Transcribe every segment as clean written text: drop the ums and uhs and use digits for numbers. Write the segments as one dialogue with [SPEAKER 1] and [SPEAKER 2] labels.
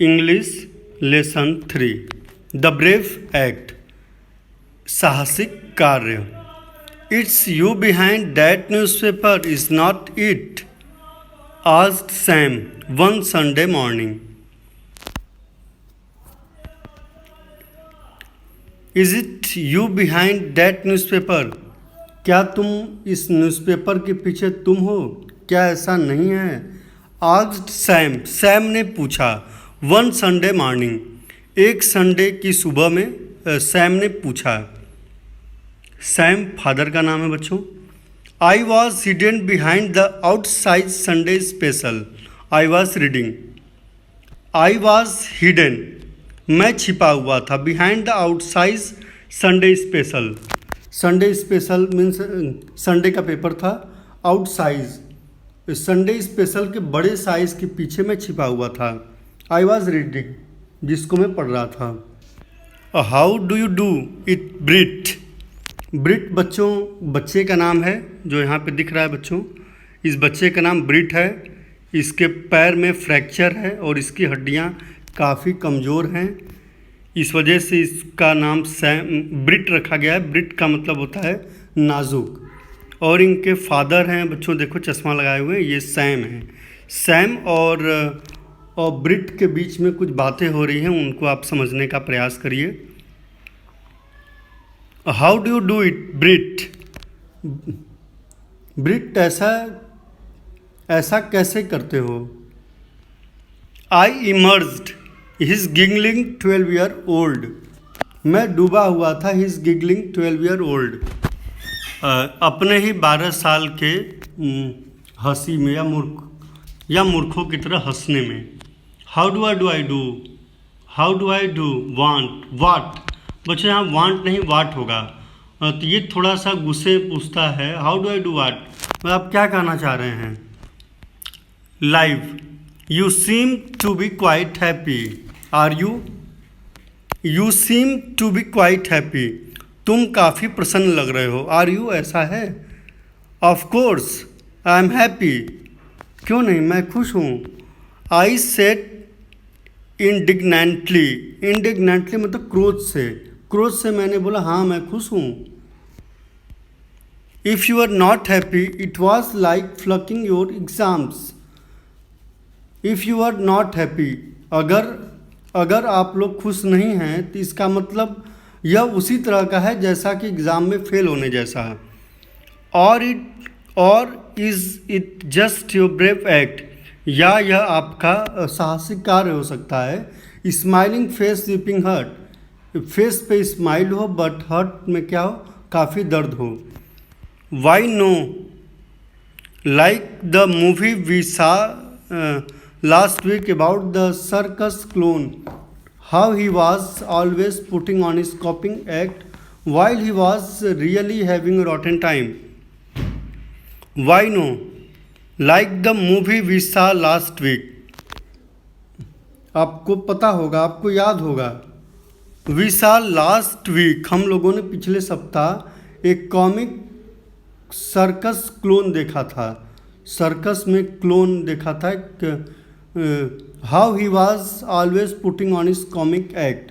[SPEAKER 1] English lesson 3 the brave act साहसिक कार्य। It's you behind that newspaper is not it asked Sam one Sunday morning. Is it you behind that newspaper, क्या तुम इस newspaper के पीछे तुम हो, क्या ऐसा नहीं है? आस्क्ड सैम, सैम ने पूछा। वन संडे मॉर्निंग, एक संडे की सुबह में सैम ने पूछा। सैम फादर का नाम है बच्चों। I was hidden behind the outside Sunday special I was reading. I was hidden, मैं छिपा हुआ था। Behind the outside Sunday special, Sunday special means Sunday का पेपर था। आउटसाइज संडे स्पेशल के बड़े साइज के पीछे मैं छिपा हुआ था। आई वॉज रीडिंग, जिसको मैं पढ़ रहा था। How do you do it Brit, Brit बच्चों बच्चे का नाम है जो यहाँ पे दिख रहा है बच्चों। इस बच्चे का नाम ब्रिट है। इसके पैर में फ्रैक्चर है और इसकी हड्डियाँ काफ़ी कमज़ोर हैं, इस वजह से इसका नाम सैम ब्रिट रखा गया है। ब्रिट का मतलब होता है नाजुक। और इनके फादर हैं बच्चों, देखो चश्मा लगाए हुए, ये सैम हैं। सैम और ब्रिट के बीच में कुछ बातें हो रही हैं, उनको आप समझने का प्रयास करिए। How do you do it Brit, Brit ऐसा कैसे करते हो? I emerged his giggling 12 year old, मैं डूबा हुआ था। हिज गिगलिंग 12 ईयर ओल्ड, अपने ही 12 साल के हंसी में या मूर्खों की तरह हंसने में। How do I do, how do I do want, what बच्चों यहाँ वांट नहीं वाट होगा। तो ये थोड़ा सा गुस्से पूछता है। How do I do what, मतलब आप क्या कहना चाह रहे हैं? Live, you seem to be quite happy, are you? You seem to be quite happy, तुम काफ़ी प्रसन्न लग रहे हो। आर यू, ऐसा है? Of course I am happy, क्यों नहीं, मैं खुश हूँ। आई सेड इंडिग्नेंटली, इंडिग्नेंटली मतलब क्रोध से मैंने बोला हाँ मैं खुश हूँ। If you are not happy it was like flunking your exams. If you are not happy, अगर आप लोग खुश नहीं हैं तो इसका मतलब यह उसी तरह का है जैसा कि एग्ज़ाम में फेल होने जैसा है। और is it just your brave act, या यह आपका साहसिक कार्य हो सकता है। Smiling face weeping heart, face पे स्माइल हो बट हर्ट में क्या हो, काफ़ी दर्द हो। Why no, like the movie we saw last week about the circus clown, how he was always putting on his coping act while he was really having a rotten time. Why no? Like the movie we saw last week. आपको पता होगा, आपको याद होगा। We saw last week, हम लोगों ने पिछले सप्ताह एक कॉमिक सर्कस क्लोन देखा था। सर्कस में क्लोन देखा था। How he was always putting on his comic act,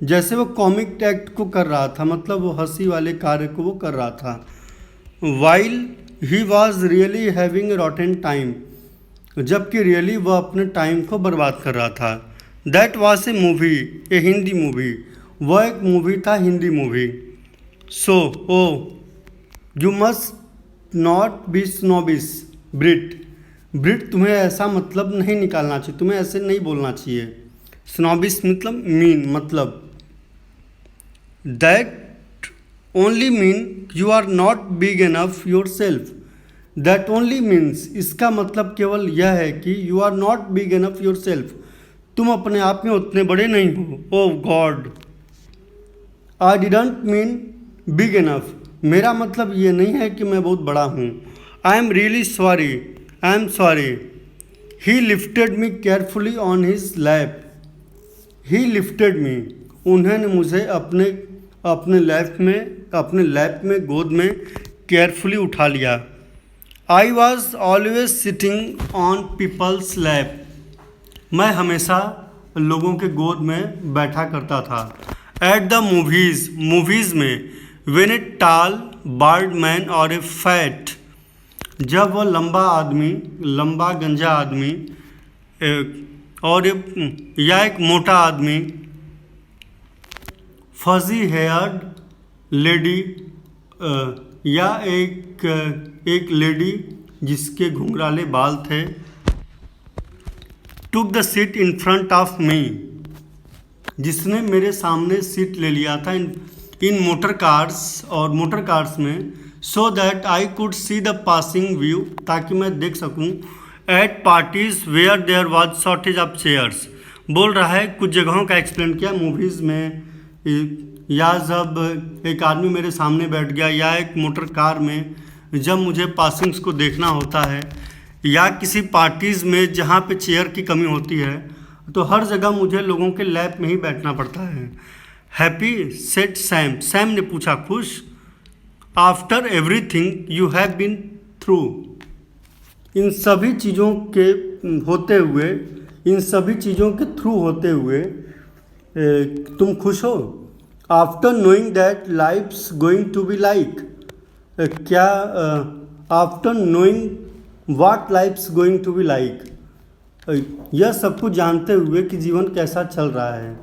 [SPEAKER 1] जैसे वो कॉमिक एक्ट को कर रहा था, मतलब वो हंसी वाले कार्य को वो कर रहा था। While he was really having a rotten time, जबकि रियली वह अपने टाइम को बर्बाद कर रहा था। That was a movie, a Hindi movie, वह एक मूवी था, Hindi movie. So oh you must not be snobbish Brit, Brit तुम्हें ऐसा मतलब नहीं निकालना चाहिए, तुम्हें ऐसे नहीं बोलना चाहिए। स्नोबिश मतलब मीन, मतलब that only mean you are not big enough yourself. That only means, इसका मतलब केवल यह है कि you are not big enough yourself, तुम अपने आप में उतने बड़े नहीं हो। Oh God, I didn't mean big enough, मेरा मतलब ये नहीं है कि मैं बहुत बड़ा हूँ। I am really sorry, I am sorry. He lifted me carefully on his lap, he lifted me, उन्होंने मुझे अपने लैप में गोद में केयरफुली उठा लिया। I was always sitting on people's lap, मैं हमेशा लोगों के गोद में बैठा करता था। एट द मूवीज़ में व्हेन ए टाल बार्ड मैन और ए फैट, जब वह लंबा गंजा आदमी और या एक मोटा आदमी, फजी हेयर्ड लेडी या एक लेडी जिसके घुंघराले बाल थे, took the seat in front of me, जिसने मेरे सामने सीट ले लिया था इन मोटर कार्स में, so that I could see the passing view, ताकि मैं देख सकूं, at parties where there was shortage of chairs. बोल रहा है कुछ जगहों का एक्सप्लेन किया मूवीज़ में, या जब एक आदमी मेरे सामने बैठ गया, या एक मोटर कार में जब मुझे पासिंग्स को देखना होता है, या किसी पार्टीज़ में जहाँ पे चेयर की कमी होती है, तो हर जगह मुझे लोगों के लैप में ही बैठना पड़ता है। हैप्पी सेड सैम ने पूछा खुश, after everything you have been through, इन सभी चीज़ों के थ्रू होते हुए तुम खुश हो। After knowing that life's going to be like, क्या after knowing what life's going to be like, यह सब कुछ जानते हुए कि जीवन कैसा चल रहा है।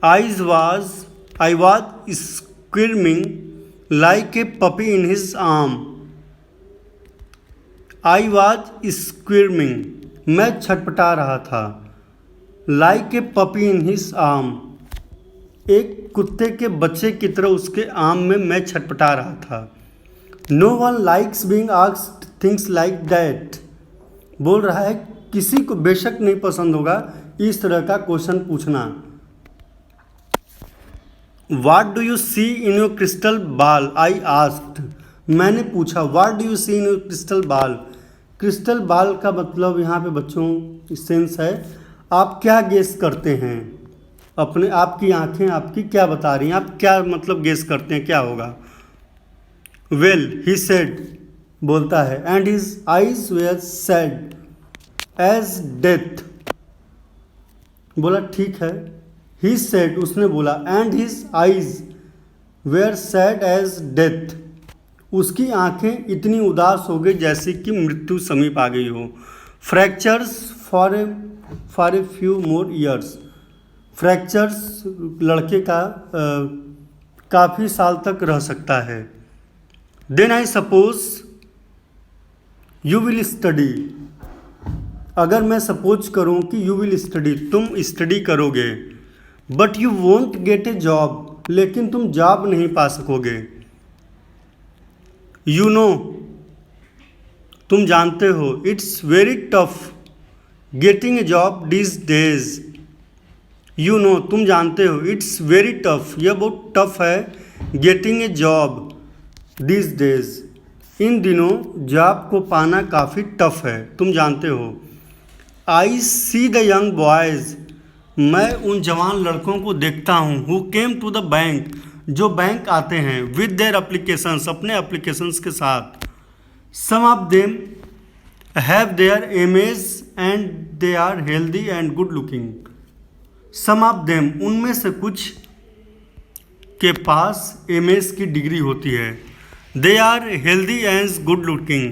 [SPEAKER 1] I was screaming like a puppy in his arm, I was screaming, मैं छटपटा रहा था, like a puppy in his arm, एक कुत्ते के बच्चे की तरह उसके आर्म में मैं छटपटा रहा था। No one likes being asked things like that, बोल रहा है किसी को बेशक नहीं पसंद होगा इस तरह का क्वेश्चन पूछना। What do you see in your crystal ball, I asked, मैंने पूछा what do you see in your crystal ball. Crystal ball का मतलब यहाँ पे बच्चों सेंस है आप क्या गेस करते हैं, अपने आपकी आंखें आपकी क्या बता रही हैं, आप क्या मतलब गेस करते हैं क्या होगा। वेल ही सेड, बोलता है, and his eyes were sad as death, बोला ठीक है। ही सेड, उसने बोला, and his eyes were sad as death, उसकी आंखें इतनी उदास हो गई जैसे कि मृत्यु समीप आ गई हो। Fractures for a few more years, fractures लड़के का काफ़ी साल तक रह सकता है। Then I suppose you will study, अगर मैं सपोज करूं कि यू विल स्टडी, तुम स्टडी करोगे, but you won't get a job, लेकिन तुम जॉब नहीं पा सकोगे। यू नो, तुम जानते हो, it's very tough getting a job these days, you know, तुम जानते हो, इट्स वेरी टफ, यह बहुत टफ है, getting a job these days, इन दिनों जॉब को पाना काफ़ी टफ है, तुम जानते हो। I see the young boys, मैं उन जवान लड़कों को देखता हूँ, who came to the bank, जो बैंक आते हैं, विद देयर एप्लीकेशंस, अपने एप्लीकेशंस के साथ। Some of them have their MAs and they are healthy and good looking, some of them, उनमें से कुछ के पास एमएस की डिग्री होती है, they are healthy and good looking,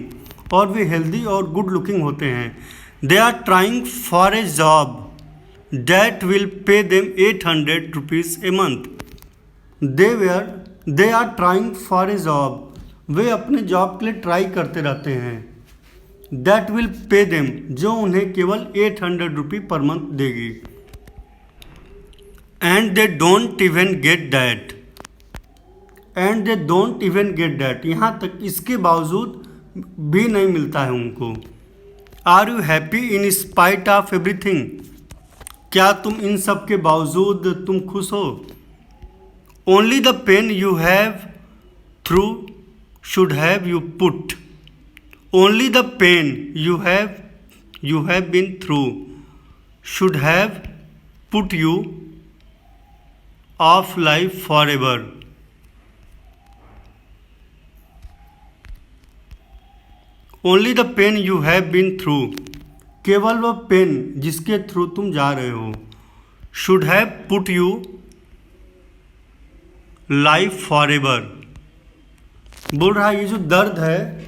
[SPEAKER 1] और वे हेल्दी और गुड लुकिंग होते हैं। They are trying for a job that will pay them 800 rupees a month, they are trying for a job, वे अपने जॉब के लिए ट्राई करते रहते हैं। दैट विल पे देम, जो उन्हें केवल 800 रुपये पर मंथ देगी। And they don't even get that, and they don't even get that, यहाँ तक इसके बावजूद भी नहीं मिलता है उनको। Are you happy in spite of everything, क्या तुम इन सब के बावजूद तुम खुश हो। Only the pain you have through should have you put, only the pain you have been through should have put you off life forever, only the pain you have been through, केवल वह pen जिसके through तुम जा रहे हो। Should have put you life for ever. बोल रहा है ये जो दर्द है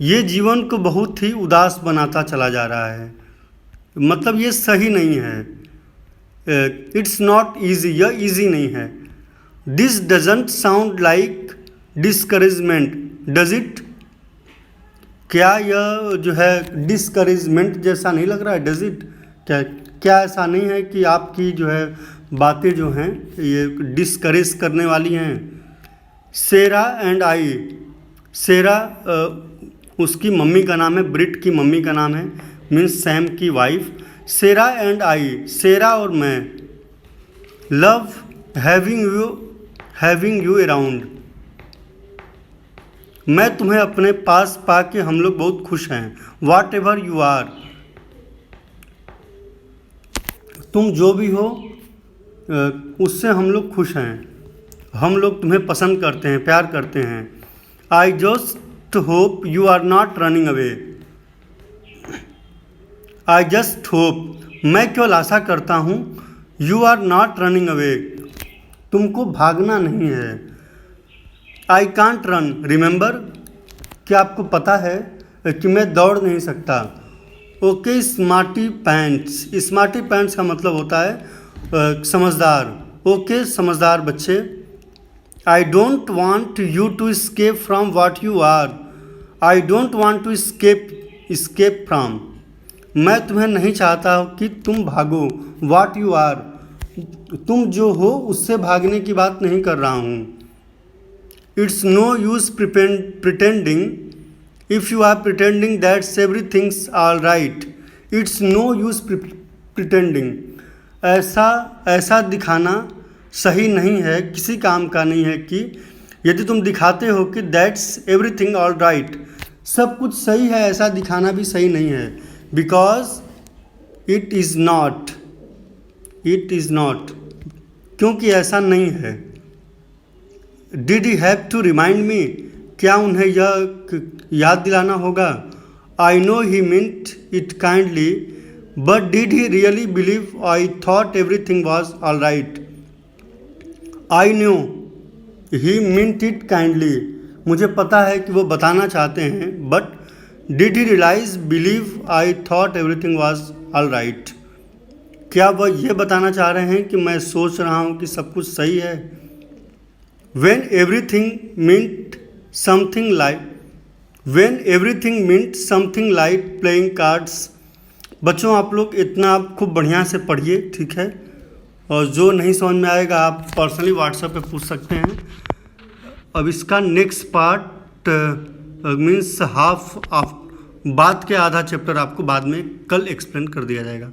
[SPEAKER 1] ये जीवन को बहुत ही उदास बनाता चला जा रहा है, मतलब ये सही नहीं है। इट्स नॉट ईजी, यह ईजी नहीं है। This doesn't sound like discouragement does it. क्या यह जो है डिस्करेजमेंट जैसा नहीं लग रहा है? डज इट, क्या ऐसा नहीं है कि आपकी जो है बातें जो हैं ये डिस्करेज करने वाली हैं? सेरा एंड आई, सेरा उसकी मम्मी का नाम है, ब्रिट की मम्मी का नाम है, मीन्स सैम की वाइफ। सेरा एंड आई, सेरा और मैं, लव हैविंग यू अराउंड। मैं तुम्हें अपने पास पाके हम लोग बहुत खुश हैं। वाट एवर यू आर, तुम जो भी हो उससे हम लोग खुश हैं, हम लोग तुम्हें पसंद करते हैं, प्यार करते हैं। I just hope you are not running away. I just hope, मैं केवल आशा करता हूँ, you are not running away, तुमको भागना नहीं है। आई कांट रन रिमेंबर, क्या आपको पता है कि मैं दौड़ नहीं सकता। Okay smarty pants, smarty pants का मतलब होता है समझदार। ओके समझदार बच्चे। I don't want you to escape from what you are. I don't want to escape from, मैं तुम्हें नहीं चाहता कि तुम भागो। वाट यू आर, तुम जो हो उससे भागने की बात नहीं कर रहा हूँ। It's no use pretending, if you are pretending that's everything's all right. It's no use pretending, ऐसा दिखाना सही नहीं है, किसी काम का नहीं है कि यदि तुम दिखाते हो कि दैट्स एवरीथिंग ऑल राइट, सब कुछ सही है, ऐसा दिखाना भी सही नहीं है। बिकॉज इट इज़ नॉट, क्योंकि ऐसा नहीं है। Did he have to remind me, क्या उन्हें यह याद दिलाना होगा? I know he meant it kindly, but did he really believe I thought everything was all right. I knew he meant it kindly, मुझे पता है कि वो बताना चाहते हैं, but did he realise believe I thought everything was all right, क्या वह ये बताना चाह रहे हैं कि मैं सोच रहा हूँ कि सब कुछ सही है? When everything meant something like playing cards। बच्चों आप लोग इतना आप खूब बढ़िया से पढ़िए, ठीक है, और जो नहीं समझ में आएगा आप पर्सनली व्हाट्सएप पे पूछ सकते हैं। अब इसका next part means half of, बाद के आधा चैप्टर आपको बाद में कल एक्सप्लेन कर दिया जाएगा।